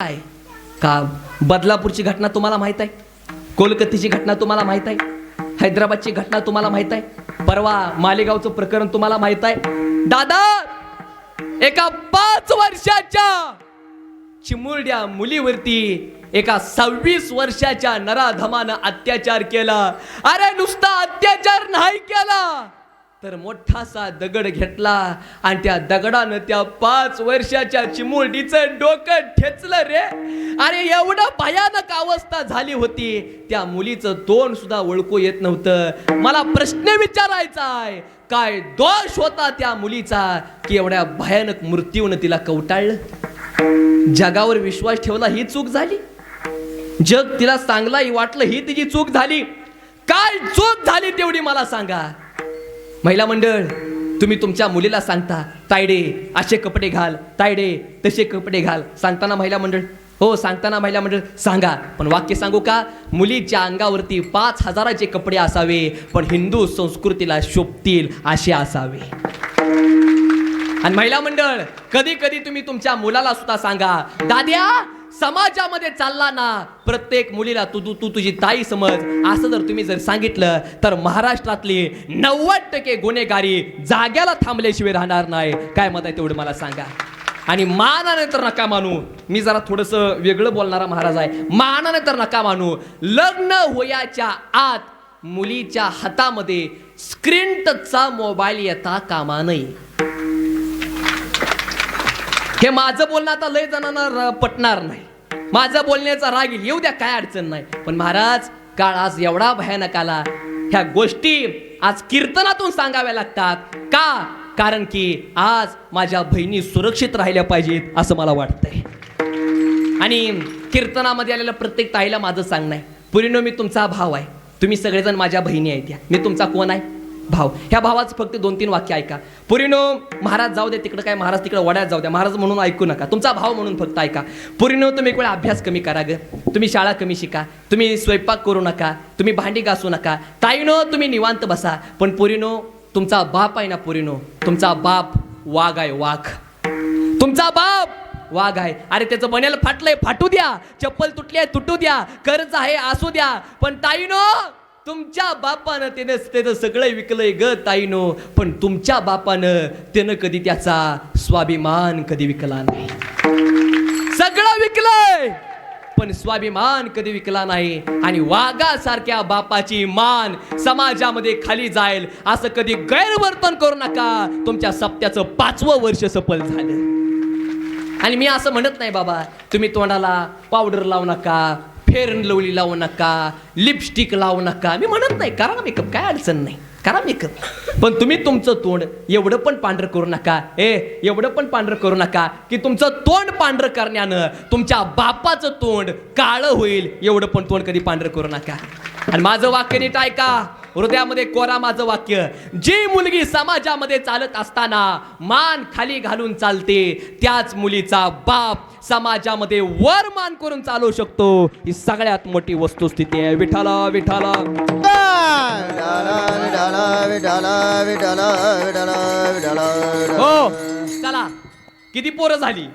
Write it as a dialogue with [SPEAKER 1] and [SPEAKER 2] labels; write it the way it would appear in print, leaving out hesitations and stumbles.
[SPEAKER 1] आहे का? बदलापूरची घटना तुम्हाला माहित आहे, कोलकात्याची घटना तुम्हाला माहित आहे, हैदराबादची घटना तुम्हाला माहित आहे, परवा मालेगावचं प्रकरण तुम्हाला माहित आहे. दादा, एका 5 वर्षाच्या चिमुरड्या मुलीवरती एका 26 वर्षाच्या नराधमानं अत्याचार केला. अरे नुसता अत्याचार नाही केला तर मोठासा दगड घेतला आणि त्या दगडानं त्या 5 वर्षाच्या चिमुरडीचं डोकं ठेचलं रे. अरे एवढं भयानक अवस्था झाली होती, त्या मुलीचं तोंड सुद्धा ओळखू येत नव्हतं. मला प्रश्न विचारायचा आहे, काय दोष होता त्या मुलीचा की एवढ्या भयानक मृत्यूने तिला कवटाळलं? जगावर विश्वास ठेवला ही चूक झाली, जग तिला चांगलाही वाटलं ही तिची चूक झाली. काय चूक झाली तेवढी मला सांगा. महिला मंडळ, तुम्ही तुमच्या मुलीला सांगता तायडे असे कपडे घाल, तायडे तसे कपडे घाल, सांगताना महिला मंडळ? हो सांगताना महिला मंडळ सांगा. पण वाक्य सांगू का? मुलीच्या अंगावरती 5,000चे कपडे असावे, पण हिंदू संस्कृतीला शोभतील असे असावे. आणि महिला मंडळ, कधी कधी तुम्ही तुमच्या मुलाला सुद्धा सांगा, दाद्या समाजामध्ये चालला ना प्रत्येक मुलीला तू तुझी ताई समज. असं जर तुम्ही जर सांगितलं तर महाराष्ट्रातली 90% गुन्हेगारी जाग्याला थांबल्याशिवाय राहणार नाही. काय मत आहे तेवढं मला सांगा. आणि मानाने तर नका मानू, मी जरा थोडंसं वेगळं बोलणारा महाराज आहे. मानाने तर नका मानू, लग्न होयाच्या आत मुलीच्या हातामध्ये स्क्रीन टचचा मोबाईल येता कामा नये. हे माझं बोलणं आता लय जणांना पटणार नाही, माझं बोलण्याचा राग येईल, येऊ द्या, काय अडचण नाही. पण महाराज, काळ आज एवढा भयानक आला, ह्या गोष्टी आज कीर्तनातून सांगाव्या लागतात. का? कारण की आज माझ्या बहिणी सुरक्षित राहिल्या पाहिजेत असं मला वाटतंय. आणि कीर्तनामध्ये आलेल्या प्रत्येक ताईला माझं सांगणं आहे, पुरीनो मी तुमचा भाव आहे, तुम्ही सगळेजण माझ्या बहिणी आहेत. मी तुमचा कोण आहे? भाव. ह्या भावाचं फक्त 2-3 वाक्य ऐका. पुरीनो, महाराज जाऊ द्या तिकडं, काय महाराज तिकडं वड्यात जाऊ द्या, महाराज म्हणून ऐकू नका, तुमचा भाव म्हणून फक्त ऐका. पुरीनो, तुम्ही एक वेळा अभ्यास कमी करा ग, तुम्ही शाळा कमी शिका, तुम्ही स्वयंपाक करू नका, तुम्ही भांडी घासू नका. ताईनो, तुम्ही निवांत बसा. पण पुरीनो, तुमचा बाप आहे ना पुरीनो, तुमचा बाप वाघ आहे, वाघ. तुमचा बाप वाघ आहे. अरे त्याचं बनेल फाटलंय, फाटू द्या, चप्पल तुटली आहे, तुटू द्या, कर्ज आहे, असू द्या. पण ताईनो, तुमच्या बापानं त्यानं सगळं विकलंय ग ताईनो, पण तुमच्या बापानं त्यानं कधी त्याचा स्वाभिमान कधी विकला नाही. सगळं विकलंय पण स्वाभिमान कधी विकला नाही. आणि वाघासारख्या बापाची मान समाजामध्ये खाली जाईल असं कधी गैरवर्तन करू नका. तुमच्या सप्त्याचं 5वं वर्ष सफल झालं. आणि मी असं म्हणत नाही बाबा तुम्ही तोंडाला पावडर लावू नका, फेअर अँड लवली लावू नका, लिपस्टिक लावू नका, मी म्हणत नाही, करा ना मेकअप, काय अडचण नाही, करा मेकअप. पण तुम्ही तुमचं तोंड एवढं पण पांढरं करू नका, एवढं पण पांढरं करू नका की तुमचं तोंड पांढरं करण्यानं तुमच्या बापाचं तोंड काळं होईल. एवढं पण तोंड कधी पांढरं करू नका. आणि माझं वाक्य नीट ऐका, हृदयामध्ये कोरा माझं वाक्य. जी मुलगी समाजामध्ये चालत असताना मान खाली घालून चालते, त्याच मुलीचा बाप समाजामध्ये वर मान करून चालू शकतो. ही सगळ्यात मोठी वस्तुस्थिती आहे. विठाला विठाला. हो चला, किती पोरं झाली?